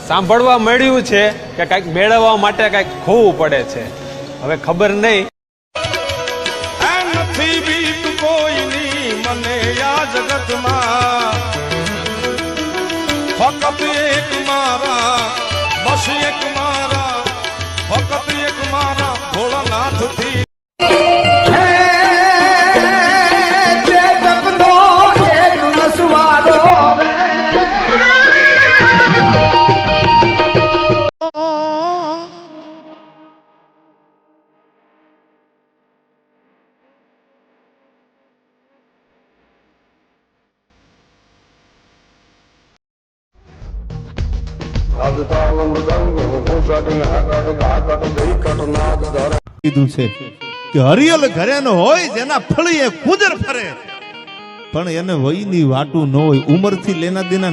સાંભળવા મળ્યું છે કે કઈક મેળવવા માટે કઈક ખોવું પડે છે. હવે ખબર નહીં. નથી બીત કોઈની મને આ જગતમાં, ફક્ત એક મારા, બસ એક મારા, ફક્ત એક મારા ભોળાનાથથી. કીધું છે કે હરિયલ ઘરે નો હોય જેના ફળીએ કુદર ફરે, પણ એને વયની વાટું ન હોય. ઉંમરથી લેના દેના